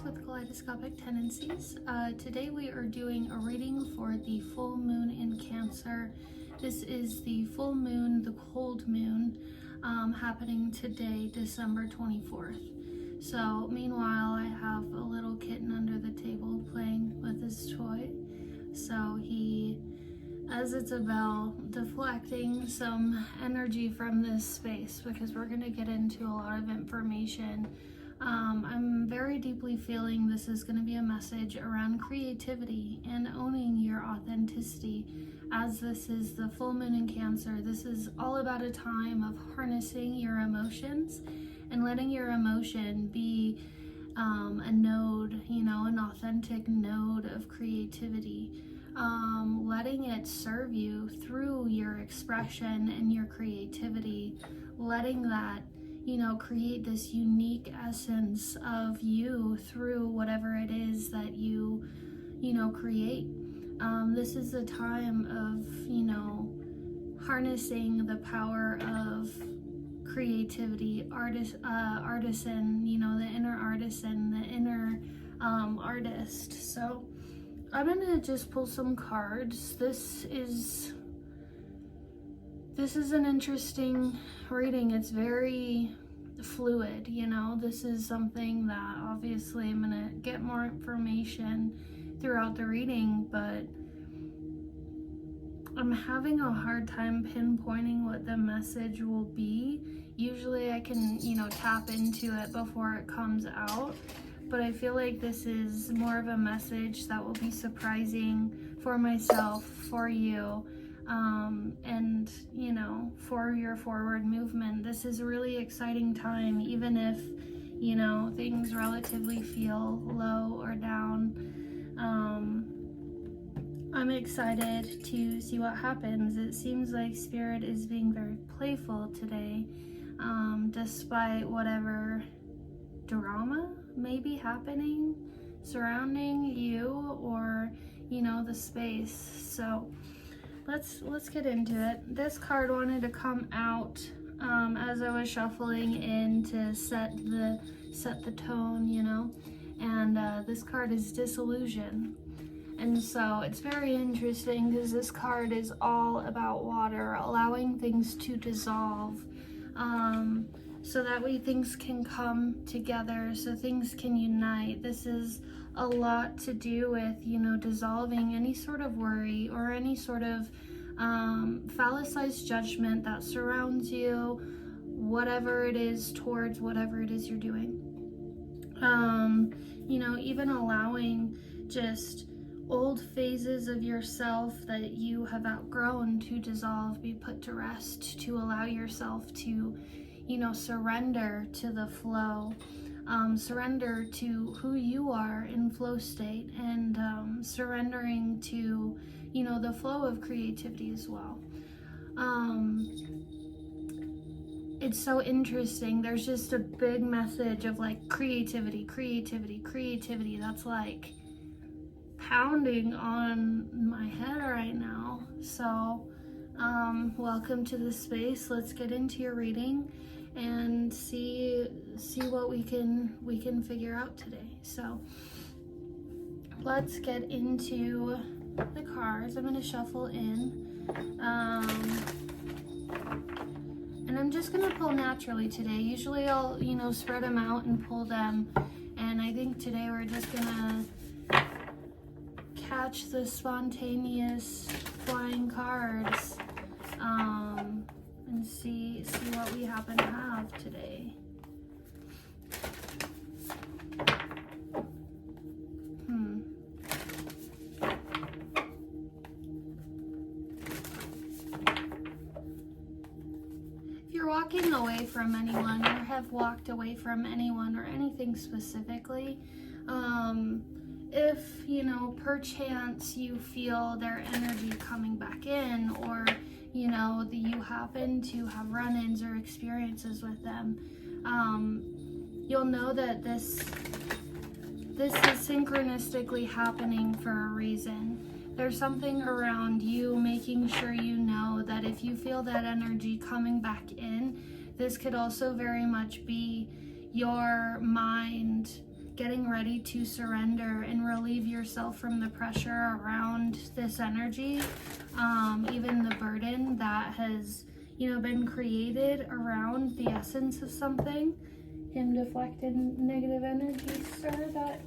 with kaleidoscopic tendencies. Today we are doing a reading for the full moon in Cancer. This is the full moon, the cold moon, happening today, December 24th. So meanwhile, I have a little kitten under the table playing with his toy. So he, as it's a bell, deflecting some energy from this space because we're going to get into a lot of information. I'm very deeply feeling this is going to be a message around creativity and owning your authenticity. As this is the full moon in Cancer, this is all about a time of harnessing your emotions and letting your emotion be a node, an authentic node of creativity. Letting it serve you through your expression and your creativity, letting that create this unique essence of you through whatever it is that you create. This is a time of, harnessing the power of creativity, artisan, the inner artisan, the inner artist. So I'm gonna just pull some cards. This is an interesting reading. It's very fluid, This is something that obviously I'm gonna get more information throughout the reading, but I'm having a hard time pinpointing what the message will be. Usually I can, tap into it before it comes out, but I feel like this is more of a message that will be surprising for myself, for you, and for your forward movement. This is a really exciting time, even if things relatively feel low or down. I'm excited to see what happens. It seems like Spirit is being very playful today, despite whatever drama may be happening surrounding you or the space. So let's get into it. This card wanted to come out as I was shuffling in to set the tone, and this card is disillusion. And so it's very interesting because this card is all about water, allowing things to dissolve, so that way things can come together, so things can unite. This is a lot to do with, dissolving any sort of worry or any sort of phallicized judgment that surrounds you, whatever it is, towards whatever it is you're doing. Even allowing just old phases of yourself that you have outgrown to dissolve, be put to rest, to allow yourself to, surrender to the flow, surrender to who you are in flow state, and surrendering to, the flow of creativity as well. It's so interesting. There's just a big message of creativity. That's like pounding on my head right now. So welcome to this space. Let's get into your reading and see what we can figure out today. So let's get into the cards. I'm going to shuffle in, and I'm just going to pull naturally today. Usually I'll spread them out and pull them, and I think today we're just gonna catch the spontaneous flying cards, and see what we happen to have today. If you're walking away from anyone or have walked away from anyone or anything specifically, if perchance you feel their energy coming back in, or you happen to have run-ins or experiences with them, you'll know that this is synchronistically happening for a reason. There's something around you making sure that if you feel that energy coming back in, this could also very much be your mind getting ready to surrender and relieve yourself from the pressure around this energy, even the burden that has, you know, been created around the essence of something. Him deflecting negative energy, sir, that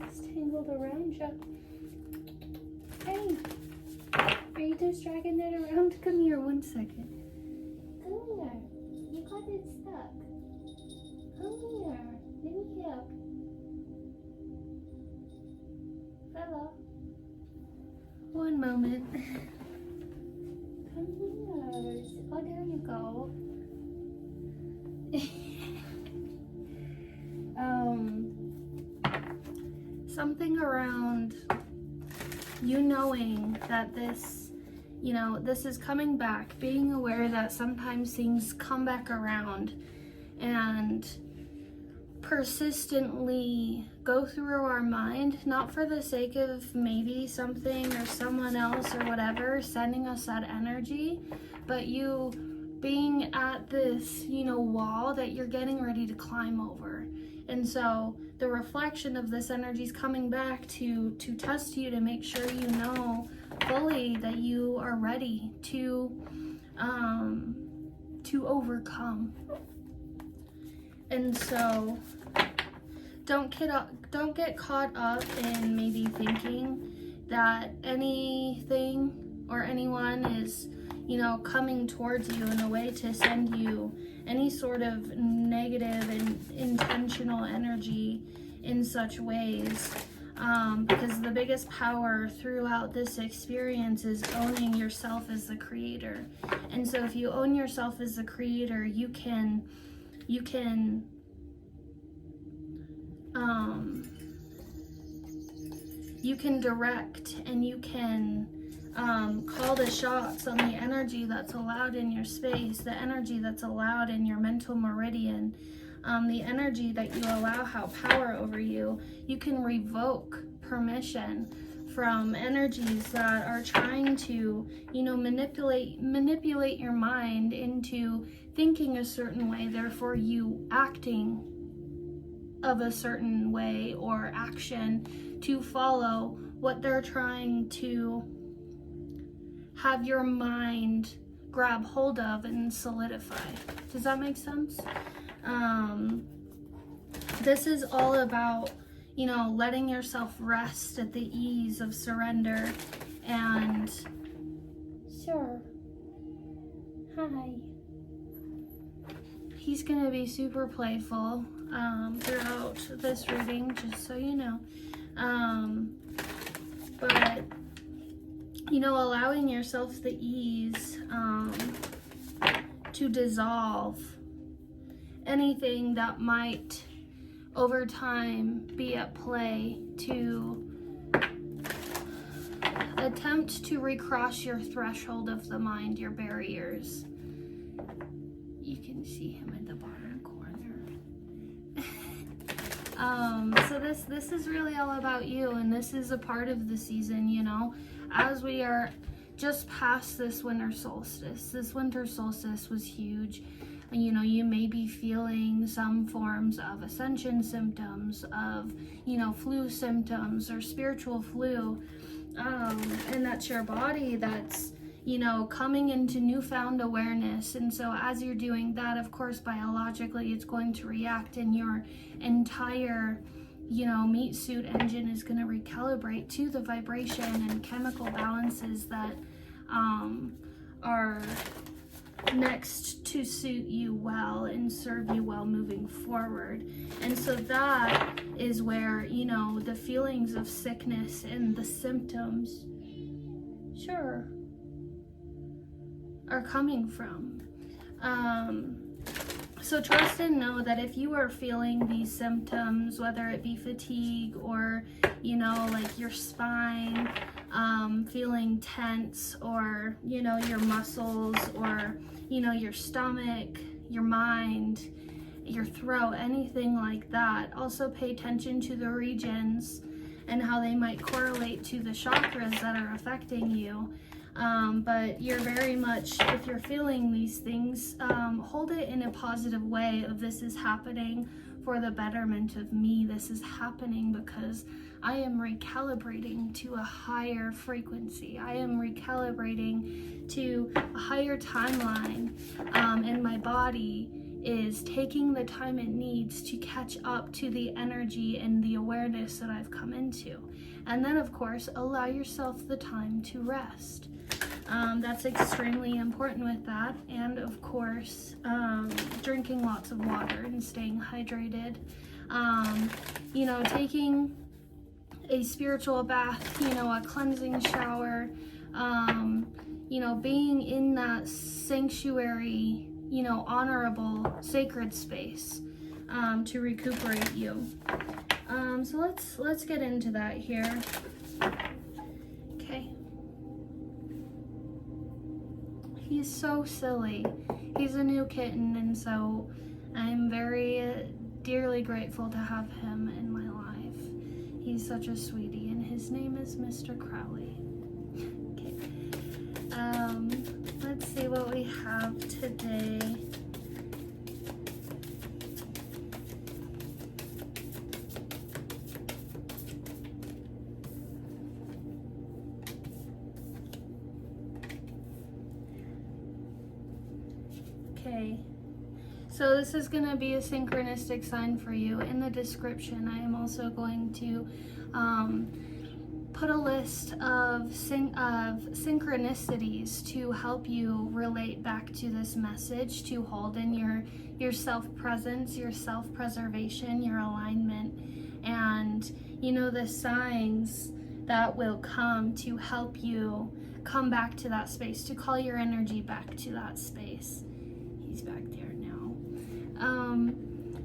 is tangled around you. Hey, are you just dragging that around? Come here 1 second. Come here. You got it stuck. Come here. Let me help. Hello. 1 moment. Come here. Oh, there you go. Something around you knowing that this, you know, this is coming back, being aware that sometimes things come back around and persistently go through our mind, not for the sake of maybe something or someone else or whatever sending us that energy, but you being at this, you know, wall that you're getting ready to climb over. And so the reflection of this energy is coming back to test you, to make sure you know fully that you are ready to overcome. And so don't get caught up in maybe thinking that anything or anyone is, you know, coming towards you in a way to send you any sort of negative and intentional energy in such ways, because the biggest power throughout this experience is owning yourself as the creator. And so if you own yourself as the creator, you can direct, and you can call the shots on the energy that's allowed in your space, the energy that's allowed in your mental meridian, the energy that you allow have power over you. You can revoke permission from energies that are trying to, you know, manipulate your mind into thinking a certain way, therefore you acting of a certain way or action to follow what they're trying to have your mind grab hold of and solidify. Does that make sense? This is all about, you know, letting yourself rest at the ease of surrender. And sure, hi. He's gonna be super playful throughout this reading, just so you know. But you know, allowing yourself the ease to dissolve anything that might over time be at play, to attempt to recross your threshold of the mind, your barriers. You can see him in the bottom corner. So this is really all about you, and this is a part of the season, you know, as we are just past this winter solstice. This winter solstice was huge. You know, you may be feeling some forms of ascension symptoms, of, you know, flu symptoms or spiritual flu, and that's your body that's, you know, coming into newfound awareness. And so as you're doing that, of course, biologically, it's going to react, and your entire, you know, meat suit engine is going to recalibrate to the vibration and chemical balances that are next to suit you well and serve you well moving forward. And so that is where, you know, the feelings of sickness and the symptoms, sure, are coming from. So trust and know that if you are feeling these symptoms, whether it be fatigue or, you know, like your spine feeling tense, or, you know, your muscles, or, you know, your stomach, your mind, your throat, anything like that. Also pay attention to the regions and how they might correlate to the chakras that are affecting you. But you're very much, if you're feeling these things, hold it in a positive way of this is happening for the betterment of me. This is happening because I am recalibrating to a higher frequency. I am recalibrating to a higher timeline, and my body is taking the time it needs to catch up to the energy and the awareness that I've come into. And then, of course, allow yourself the time to rest. That's extremely important with that. And of course, drinking lots of water and staying hydrated. Taking a spiritual bath, a cleansing shower, being in that sanctuary, honorable, sacred space to recuperate you. So let's get into that here. Okay. He's so silly. He's a new kitten, and so I'm very dearly grateful to have him in my life. He's such a sweetie, and his name is Mr. Crowley. Okay. Let's see what we have today. Okay, so this is going to be a synchronistic sign for you. In the description, I am also going to put a list of synchronicities to help you relate back to this message, to hold in your self-presence, your self-preservation, your alignment, and the signs that will come to help you come back to that space, to call your energy back to that space. He's back there now.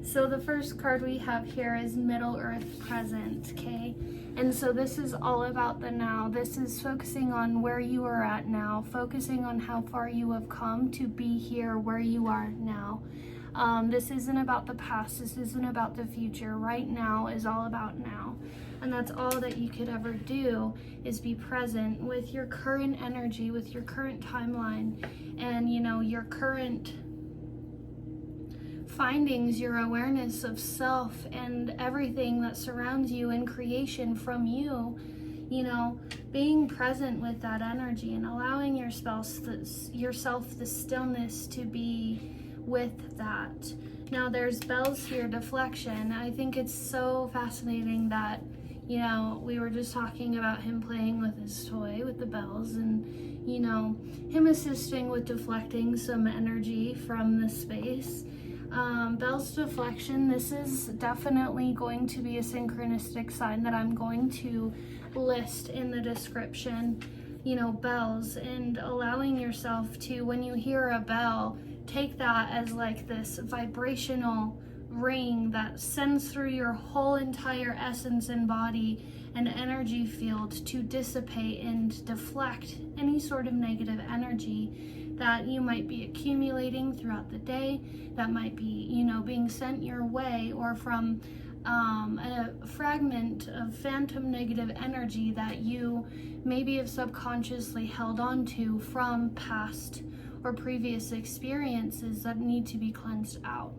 So the first card we have here is Middle Earth Present, okay? And so this is all about the now. This is focusing on where you are at now, focusing on how far you have come to be here where you are now. This isn't about the past. This isn't about the future. Right now is all about now. And that's all that you could ever do, is be present with your current energy, with your current timeline, and your current findings, your awareness of self and everything that surrounds you in creation from you, being present with that energy and allowing yourself the stillness to be with that. Now there's bells here, deflection. I think it's so fascinating that we were just talking about him playing with his toy with the bells, and him assisting with deflecting some energy from the space. Bells deflection, this is definitely going to be a synchronistic sign that I'm going to list in the description. Bells, and allowing yourself to, when you hear a bell, take that as like this vibrational ring that sends through your whole entire essence and body an energy field to dissipate and deflect any sort of negative energy that you might be accumulating throughout the day, that might be, being sent your way, or from a fragment of phantom negative energy that you maybe have subconsciously held on to from past or previous experiences that need to be cleansed out.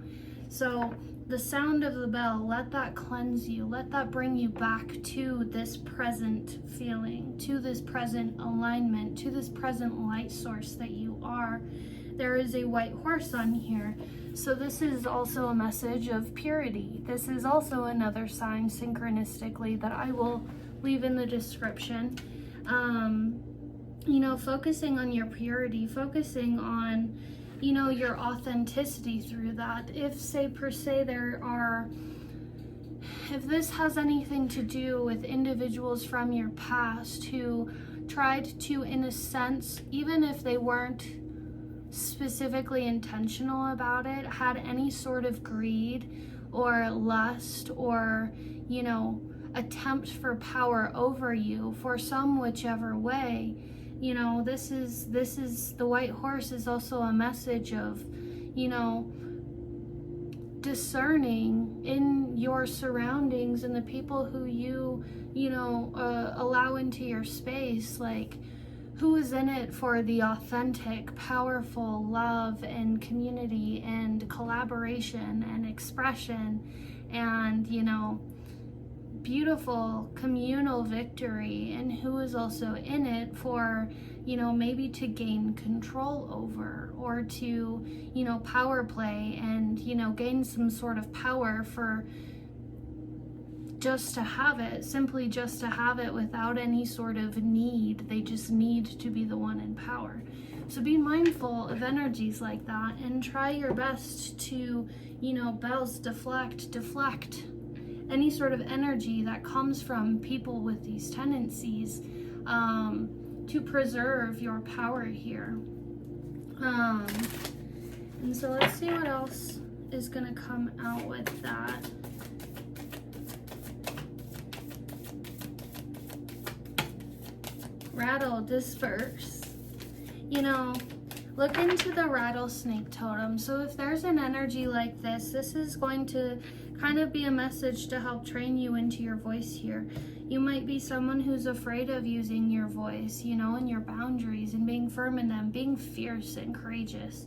So the sound of the bell, let that cleanse you, let that bring you back to this present feeling, to this present alignment, to this present light source that you are. There is a white horse on here, so this is also a message of purity. This is also another sign synchronistically that I will leave in the description. Focusing on your purity, focusing on your authenticity through that. If this has anything to do with individuals from your past who tried to, in a sense, even if they weren't specifically intentional about it, had any sort of greed or lust or, attempt for power over you for some whichever way, this is the white horse is also a message of, discerning in your surroundings and the people who you allow into your space, like who is in it for the authentic, powerful love and community and collaboration and expression, and, you know, beautiful communal victory, and who is also in it for, you know, maybe to gain control over, or to, you know, power play and, you know, gain some sort of power for just to have it, simply just to have it without any sort of need. They just need to be the one in power. So be mindful of energies like that and try your best to, you know, bells, deflect any sort of energy that comes from people with these tendencies, to preserve your power here. And so let's see what else is going to come out with that. Rattle, disperse. You know, look into the rattlesnake totem. So if there's an energy like this is going to kind of be a message to help train you into your voice here. You might be someone who's afraid of using your voice, you know, and your boundaries and being firm in them, being fierce and courageous.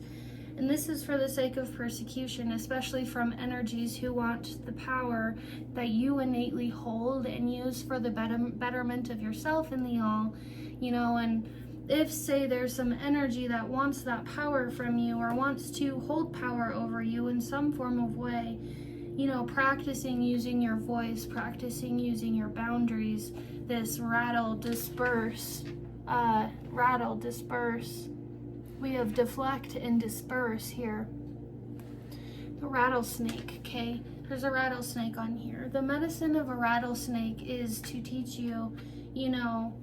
And this is for the sake of persecution, especially from energies who want the power that you innately hold and use for the betterment of yourself and the all, you know. And if, say, there's some energy that wants that power from you or wants to hold power over you in some form of way, you know, practicing using your voice, practicing using your boundaries, this rattle, disperse. We have deflect and disperse here. The rattlesnake, okay? There's a rattlesnake on here. The medicine of a rattlesnake is to teach you, you know,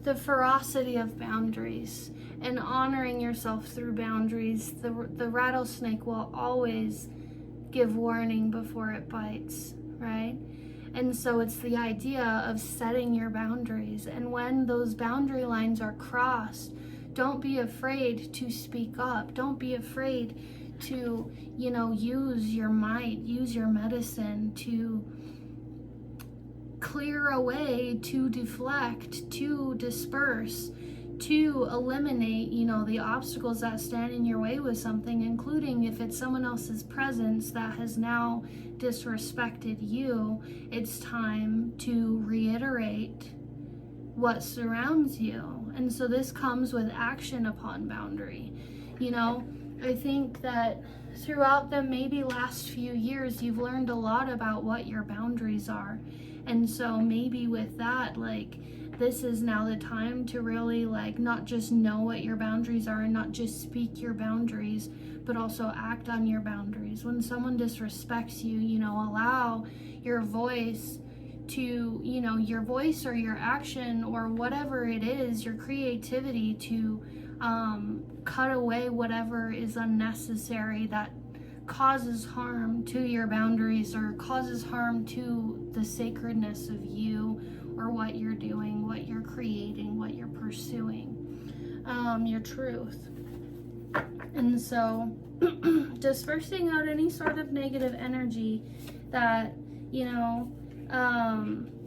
the ferocity of boundaries and honoring yourself through boundaries. The rattlesnake will always give warning before it bites, right? And so it's the idea of setting your boundaries. And when those boundary lines are crossed, don't be afraid to speak up. Don't be afraid to, you know, use your might, use your medicine to clear away, to deflect, to disperse, to eliminate, you know, the obstacles that stand in your way with something, including if it's someone else's presence that has now disrespected you. It's time to reiterate what surrounds you. And so this comes with action upon boundary. You know, I think that throughout the maybe last few years, you've learned a lot about what your boundaries are. And so maybe with that, like, this is now the time to really, like, not just know what your boundaries are and not just speak your boundaries, but also act on your boundaries. When someone disrespects you, you know, allow your voice to, you know, your voice or your action or whatever it is, your creativity to cut away whatever is unnecessary that causes harm to your boundaries or causes harm to the sacredness of you or what you're doing, what you're creating, what you're pursuing, your truth. And so dispersing out any sort of negative energy that, you know,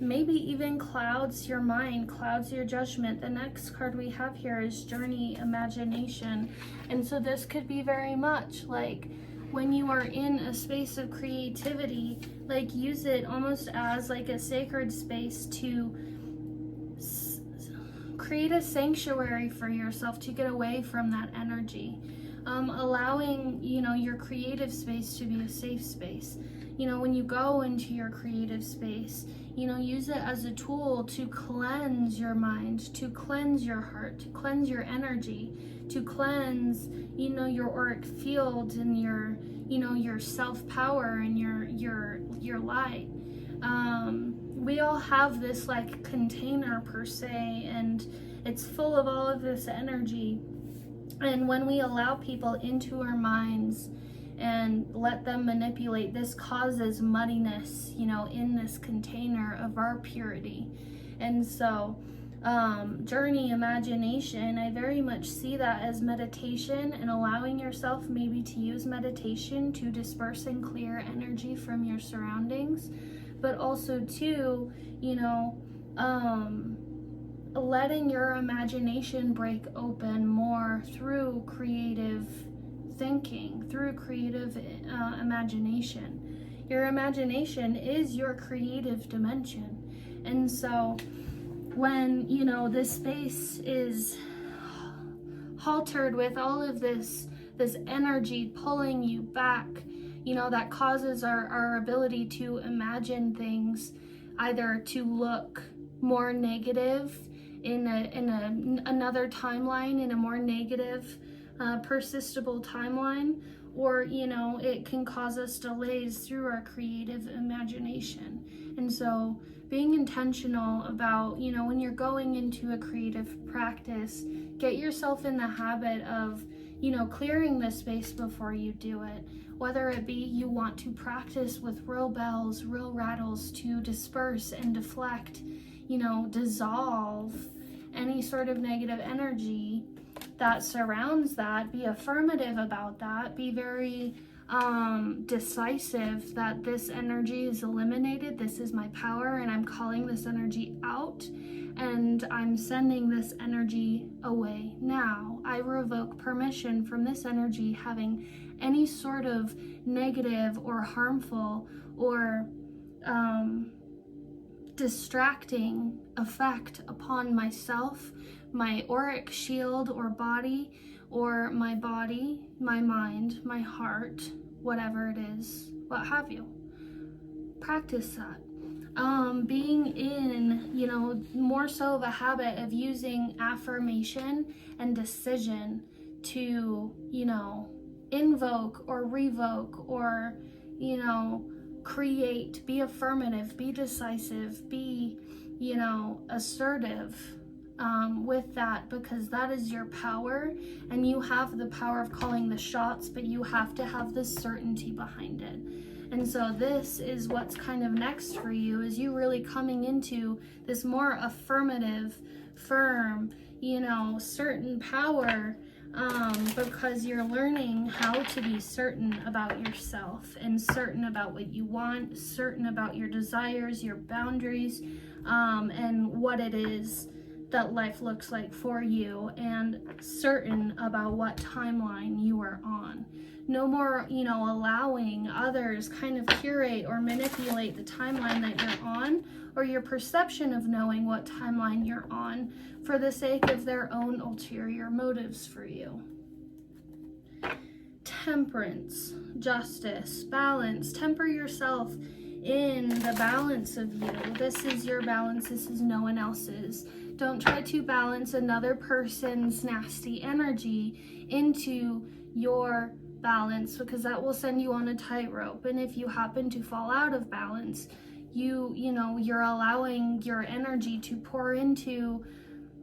maybe even clouds your mind, clouds your judgment. The next card we have here is Journey, Imagination. And so this could be very much like when you are in a space of creativity, like use it almost as like a sacred space to create a sanctuary for yourself to get away from that energy. Allowing, you know, your creative space to be a safe space. You know, when you go into your creative space, you know, use it as a tool to cleanse your mind, to cleanse your heart, to cleanse your energy, to cleanse, you know, your auric field and your, you know, your self-power and your light. We all have this like container per se, and it's full of all of this energy. And when we allow people into our minds and let them manipulate, this causes muddiness, you know, in this container of our purity. And so journey, imagination, I very much see that as meditation and allowing yourself maybe to use meditation to disperse and clear energy from your surroundings, but also too, you know, letting your imagination break open more through creative thinking, through creative imagination. Your imagination is your creative dimension. And so when, you know, this space is haltered with all of this energy pulling you back, you know, that causes our ability to imagine things either to look more negative in another timeline, in a more negative persistible timeline, or, you know, it can cause us delays through our creative imagination. And so being intentional about, you know, when you're going into a creative practice, get yourself in the habit of, you know, clearing the space before you do it. Whether it be you want to practice with real bells, real rattles to disperse and deflect, you know, dissolve any sort of negative energy that surrounds that. Be affirmative about that. Be very decisive that this energy is eliminated. This is my power, and I'm calling this energy out, and I'm sending this energy away now. I revoke permission from this energy having any sort of negative or harmful or distracting effect upon myself, my auric shield or body, or my body, my mind, my heart, whatever it is, what have you. Practice that. Being in, you know, more so of a habit of using affirmation and decision to, you know, invoke or revoke or, you know, create. Be affirmative, be decisive, be, you know, assertive with that, because that is your power, and you have the power of calling the shots, but you have to have the certainty behind it. And so this is what's kind of next for you, is you really coming into this more affirmative, firm, you know, certain power, because you're learning how to be certain about yourself and certain about what you want, certain about your desires, your boundaries, and what it is that life looks like for you, and certain about what timeline you are on. No more, you know, allowing others kind of curate or manipulate the timeline that you're on, or your perception of knowing what timeline you're on, for the sake of their own ulterior motives for you. Temperance, justice, balance. Temper yourself in the balance of you. This is your balance. This is no one else's. Don't try to balance another person's nasty energy into your balance, because that will send you on a tightrope. And if you happen to fall out of balance, you know, you're allowing your energy to pour into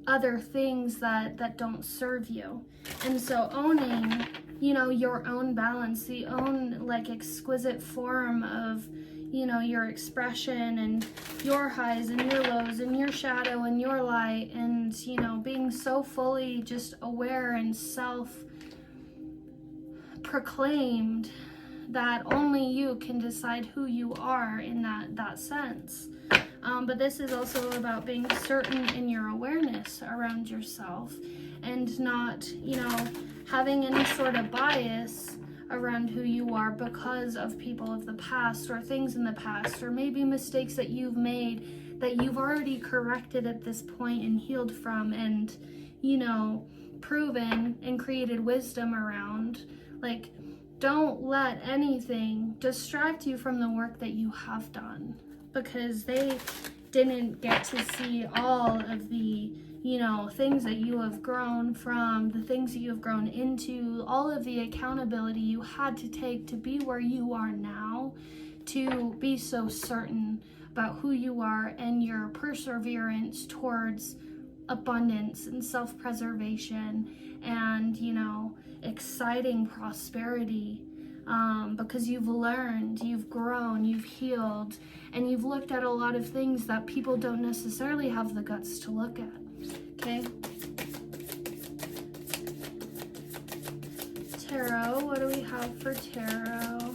other things that don't serve you. And so owning, you know, your own balance, the own like exquisite form of, you know, your expression and your highs and your lows and your shadow and your light, and, you know, being so fully just aware and self-proclaimed that only you can decide who you are in that sense. But this is also about being certain in your awareness around yourself, and not, you know, having any sort of bias around who you are because of people of the past, or things in the past, or maybe mistakes that you've made that you've already corrected at this point and healed from, and, you know, proven and created wisdom around. Like, don't let anything distract you from the work that you have done, because they didn't get to see all of the, you know, things that you have grown from, the things that you have grown into, all of the accountability you had to take to be where you are now, to be so certain about who you are and your perseverance towards abundance and self-preservation and, you know, exciting prosperity. Because you've learned, you've grown, you've healed, and you've looked at a lot of things that people don't necessarily have the guts to look at. Okay? Tarot, what do we have for tarot?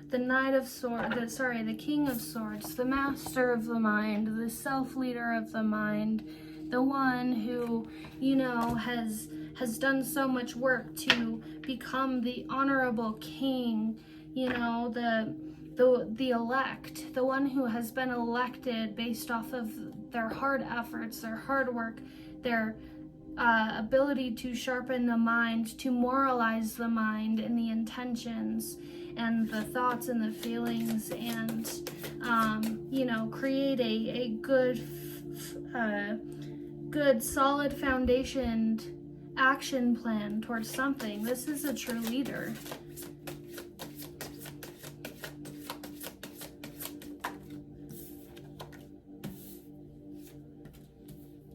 the Knight of Swords, the King of Swords, the Master of the Mind, the Self-Leader of the Mind, the one who, you know, has done so much work to become the honorable king, you know, the elect, the one who has been elected based off of their hard efforts, their hard work, their ability to sharpen the mind, to moralize the mind and the intentions and the thoughts and the feelings, and you know, create a good solid foundation action plan towards something. This is a true leader.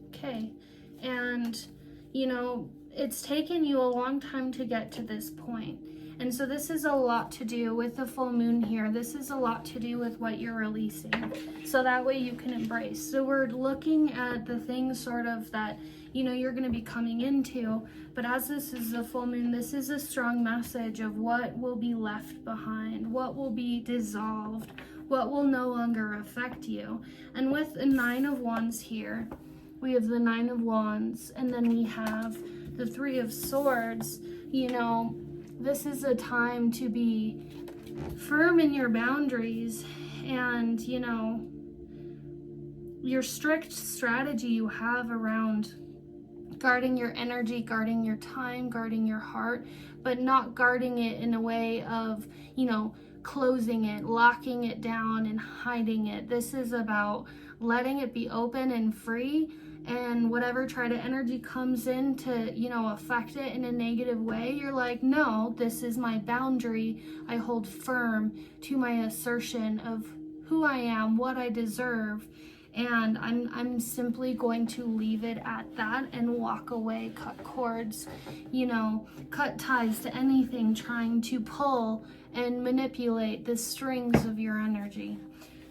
Okay, and you know, it's taken you a long time to get to this point. And so this is a lot to do with the full moon here. This is a lot to do with what you're releasing, so that way you can embrace. So we're looking at the things sort of that, you know, you're going to be coming into, but as this is the full moon, this is a strong message of what will be left behind, what will be dissolved, what will no longer affect you. And with the Nine of Wands here, we have the Nine of Wands, and then we have the Three of Swords. You know, this is a time to be firm in your boundaries, and, you know, your strict strategy you have around guarding your energy, guarding your time, guarding your heart, but not guarding it in a way of, you know, closing it, locking it down and hiding it. This is about letting it be open and free, and whatever energy comes in to, you know, affect it in a negative way, you're like, no, this is my boundary. I hold firm to my assertion of who I am, what I deserve, and I'm simply going to leave it at that and walk away, cut cords, you know, cut ties to anything trying to pull and manipulate the strings of your energy.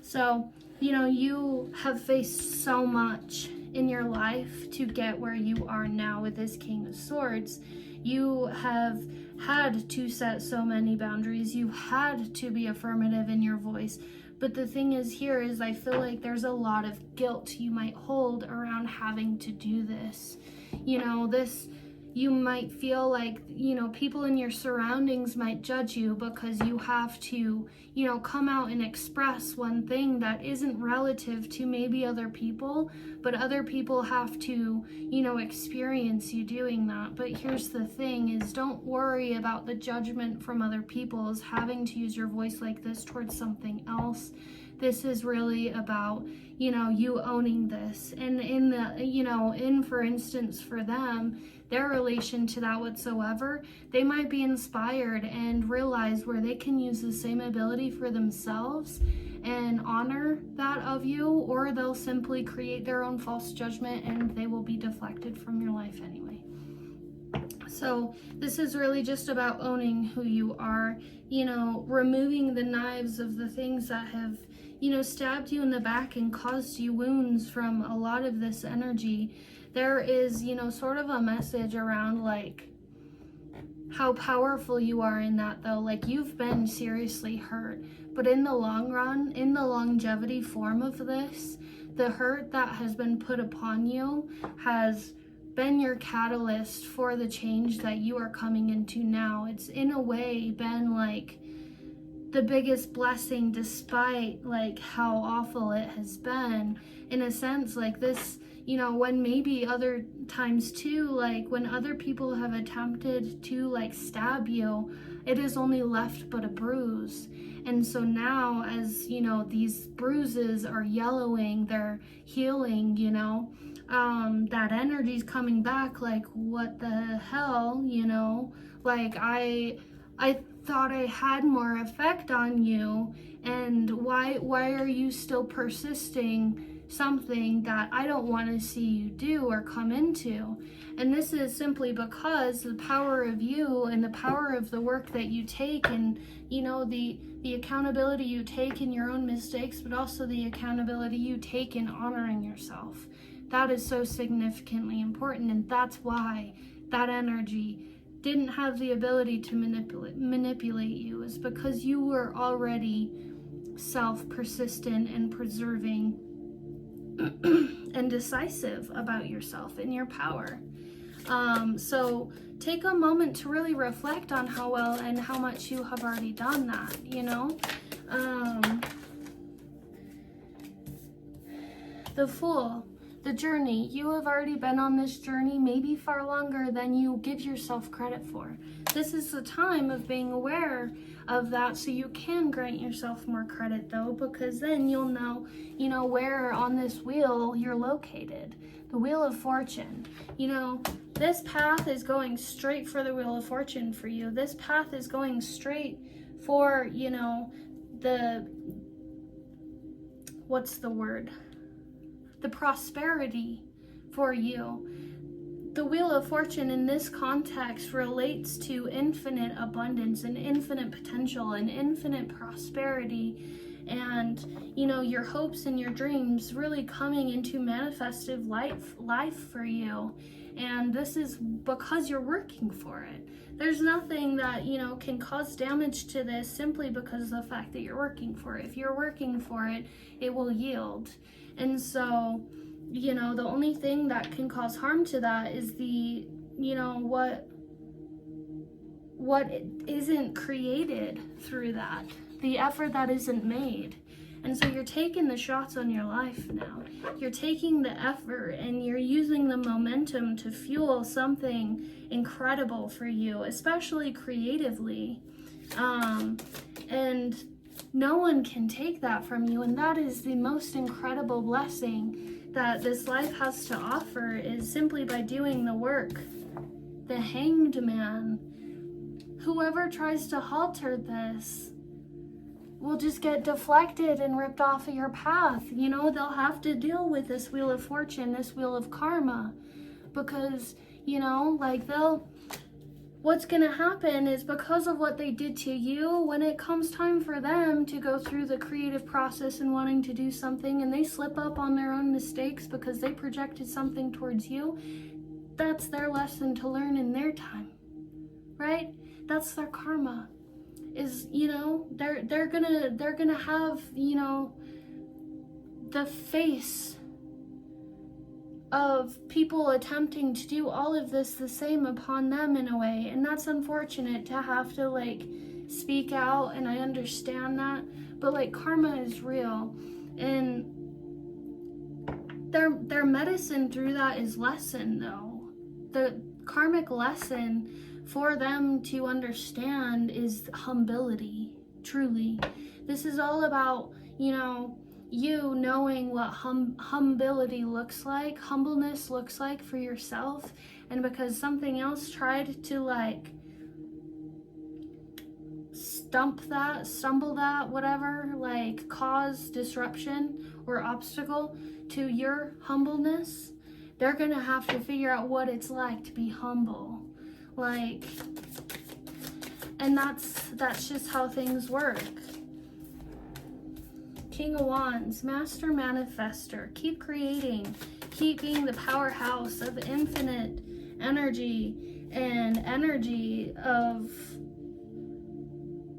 So, you know, you have faced so much in your life to get where you are now with this King of Swords. You have had to set so many boundaries. You've had to be affirmative in your voice. But the thing is here is I feel like there's a lot of guilt you might hold around having to do this. You know, you might feel like, you know, people in your surroundings might judge you because you have to, you know, come out and express one thing that isn't relative to maybe other people, but other people have to, you know, experience you doing that. But here's the thing is, don't worry about the judgment from other people as having to use your voice like this towards something else. This is really about, you know, you owning this. And in the, you know, for instance, for them, their relation to that whatsoever, they might be inspired and realize where they can use the same ability for themselves and honor that of you, or they'll simply create their own false judgment and they will be deflected from your life anyway. So this is really just about owning who you are, you know, removing the knives of the things that have, you know, stabbed you in the back and caused you wounds from a lot of this energy. There is, you know, sort of a message around like how powerful you are in that though. Like, you've been seriously hurt, but in the long run, in the longevity form of this, the hurt that has been put upon you has been your catalyst for the change that you are coming into now. It's in a way been like the biggest blessing, despite like how awful it has been. In a sense, like this, you know, when maybe other times too, like when other people have attempted to like stab you, it is only left but a bruise. And so now, as you know, these bruises are yellowing, they're healing, you know, that energy's coming back. Like, what the hell, you know, like I thought I had more effect on you, and why are you still persisting something that I don't want to see you do or come into? And this is simply because the power of you and the power of the work that you take, and you know, the accountability you take in your own mistakes, but also the accountability you take in honoring yourself, that is so significantly important. And that's why that energy didn't have the ability to manipulate you is because you were already self-persistent and preserving and decisive about yourself and your power. So take a moment to really reflect on how well and how much you have already done that, you know. The Fool, the journey. You have already been on this journey maybe far longer than you give yourself credit for. This is the time of being aware of that, so you can grant yourself more credit though, because then you'll know, you know, where on this wheel you're located. The Wheel of Fortune. You know, this path is going straight for the Wheel of Fortune for you. This path is going straight for, you know, what's the word? The prosperity for you. The Wheel of Fortune in this context relates to infinite abundance and infinite potential and infinite prosperity, and, you know, your hopes and your dreams really coming into manifested life for you. And this is because you're working for it. There's nothing that, you know, can cause damage to this simply because of the fact that you're working for it. If you're working for it, it will yield. And so, you know, the only thing that can cause harm to that is the, you know, what isn't created through that, the effort that isn't made. And so you're taking the shots on your life now. You're taking the effort and you're using the momentum to fuel something incredible for you, especially creatively. And no one can take that from you. And that is the most incredible blessing that this life has to offer, is simply by doing the work. The Hanged Man. Whoever tries to halter this will just get deflected and ripped off of your path. You know, they'll have to deal with this Wheel of Fortune, this Wheel of Karma, because, you know, like what's gonna happen is, because of what they did to you, when it comes time for them to go through the creative process and wanting to do something, and they slip up on their own mistakes because they projected something towards you, that's their lesson to learn in their time, right? That's their karma. Is, you know, they're gonna have, you know, the face of people attempting to do all of this the same upon them in a way. And that's unfortunate to have to, like, speak out, and I understand that, but, like, karma is real, and their medicine through that is lesson, though. The karmic lesson for them to understand is humility, truly. This is all about, you know, you knowing what humility looks like, humbleness looks like for yourself, and because something else tried to, like, stumble that, whatever, like, cause disruption or obstacle to your humbleness, they're gonna have to figure out what it's like to be humble. Like, and that's just how things work. King of Wands, Master Manifester. Keep creating. Keep being the powerhouse of infinite energy and energy of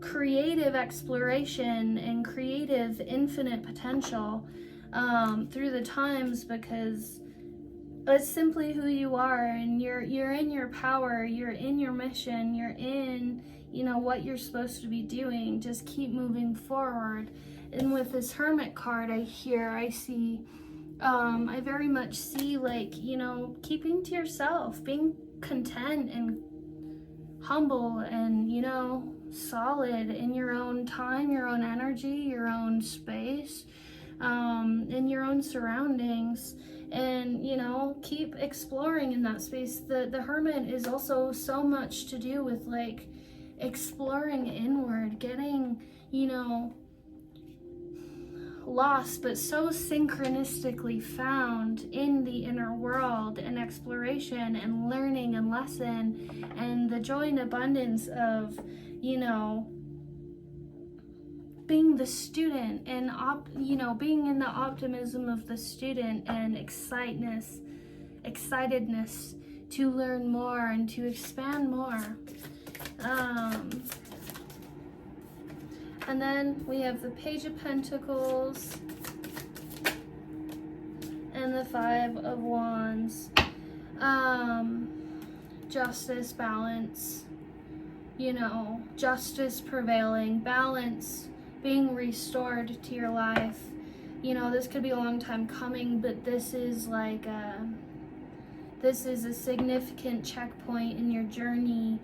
creative exploration and creative infinite potential through the times, because it's simply who you are, and you're in your power, you're in your mission, you're in, you know, what you're supposed to be doing. Just keep moving forward. And with this Hermit card I see, I very much see, like, you know, keeping to yourself, being content and humble and, you know, solid in your own time, your own energy, your own space, in your own surroundings. And, you know, keep exploring in that space. The Hermit is also so much to do with, like, exploring inward, getting, you know, lost but so synchronistically found in the inner world, and exploration and learning and lesson, and the joy and abundance of, you know, being the student, and you know, being in the optimism of the student, and excitedness to learn more and to expand more. And then we have the Page of Pentacles and the Five of Wands. Justice, balance, you know, justice prevailing, balance being restored to your life. You know, this could be a long time coming, but this is like this is a significant checkpoint in your journey.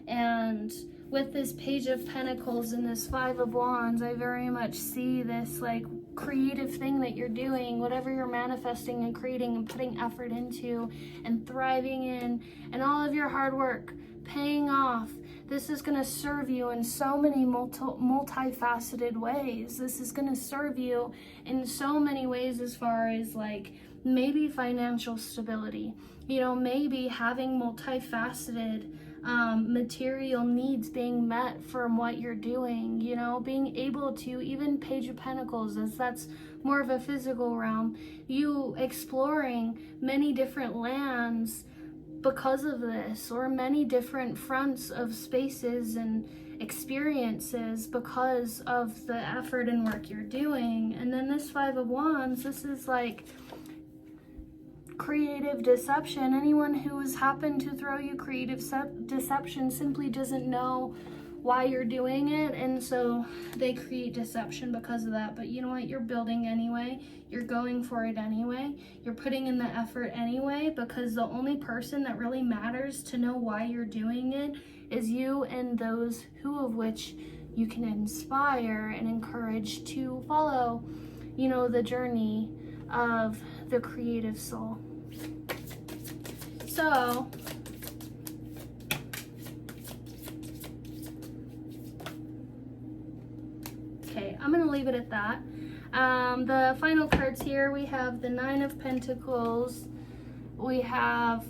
And with this Page of Pentacles and this Five of Wands, I very much see this like creative thing that you're doing, whatever you're manifesting and creating and putting effort into and thriving in, and all of your hard work paying off. This is going to serve you in so many multifaceted ways. This is going to serve you in so many ways, as far as like maybe financial stability, you know, maybe having multifaceted material needs being met from what you're doing, you know, being able to, even Page of Pentacles, as that's more of a physical realm, you exploring many different lands because of this, or many different fronts of spaces and experiences because of the effort and work you're doing. And then this Five of Wands, this is like creative deception. Anyone who has happened to throw you creative deception simply doesn't know why you're doing it, and so they create deception because of that. But you know what? You're building anyway. You're going for it anyway. You're putting in the effort anyway, because the only person that really matters to know why you're doing it is you and those who of which you can inspire and encourage to follow, you know, the journey of the creative soul. So okay, I'm gonna leave it at that. The final cards here, we have the Nine of Pentacles, we have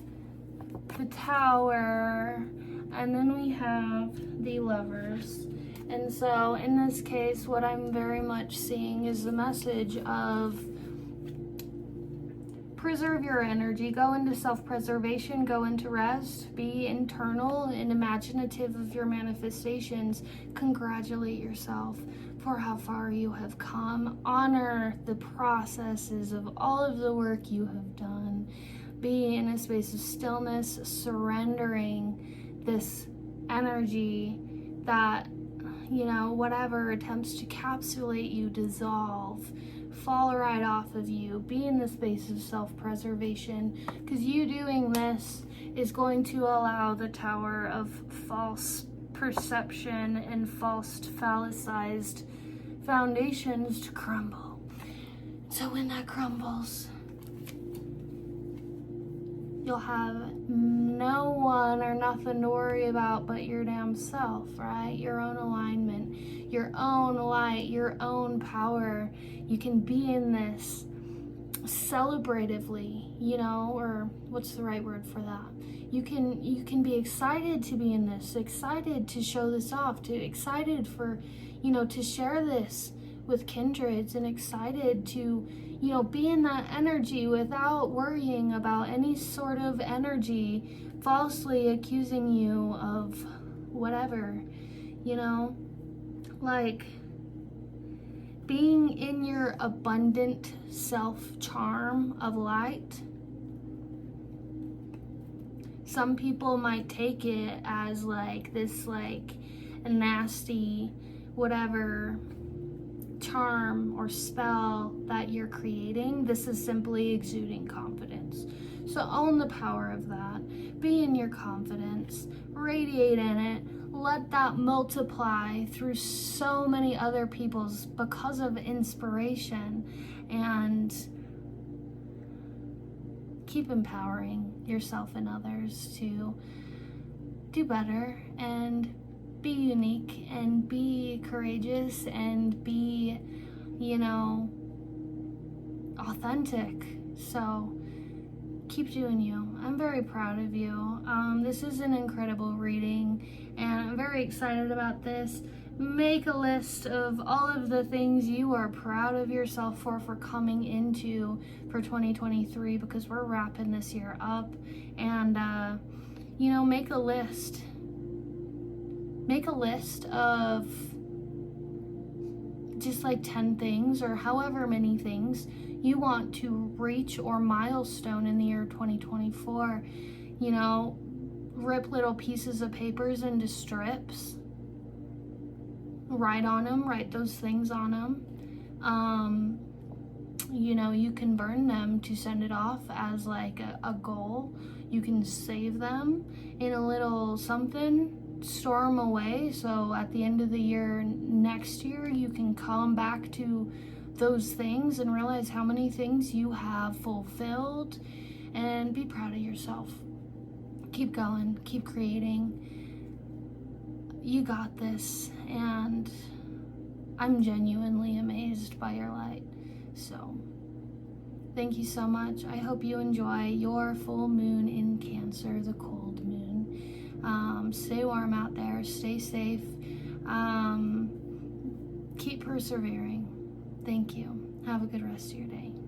the Tower, and then we have the Lovers. And so in this case, what I'm very much seeing is the message of preserve your energy, go into self-preservation, go into rest, be internal and imaginative of your manifestations. Congratulate yourself for how far you have come. Honor the processes of all of the work you have done. Be in a space of stillness, surrendering this energy that, you know, whatever attempts to capsulate you, dissolve, fall right off of you. Be in the space of self-preservation, because you doing this is going to allow the Tower of false perception and false phallicized foundations to crumble. So when that crumbles, you'll have no one or nothing to worry about but your damn self, right? Your own alignment, your own light, your own power. You can be in this celebratively, you know, or what's the right word for that? You can be excited to be in this, excited to show this off, excited for, you know, to share this with kindreds, and excited to, you know, be in that energy without worrying about any sort of energy falsely accusing you of whatever, you know, like being in your abundant self-charm of light. Some people might take it as like this, like a nasty whatever charm or spell that you're creating. This is simply exuding confidence. So own the power of that. Be in your confidence. Radiate in it. Let that multiply through so many other people's because of inspiration, and keep empowering yourself and others to do better and be unique and be courageous and be, you know, authentic. So keep doing you. I'm very proud of you. This is an incredible reading, and I'm very excited about this. make a list of all of the things you are proud of yourself for coming into for 2023, because we're wrapping this year up. And you know, make a list of just like 10 things or however many things you want to reach or milestone in the year 2024. You know, rip little pieces of papers into strips, write on them, write those things on them. You know, you can burn them to send it off as like a goal. You can save them in a little something, store them away, so at the end of the year next year you can come back to those things and realize how many things you have fulfilled, and be proud of yourself. Keep going, keep creating. You got this, and I'm genuinely amazed by your light. So thank you so much. I hope you enjoy your full moon in Cancer, the cold moon. Stay warm out there, stay safe, keep persevering. Thank you. Have a good rest of your day.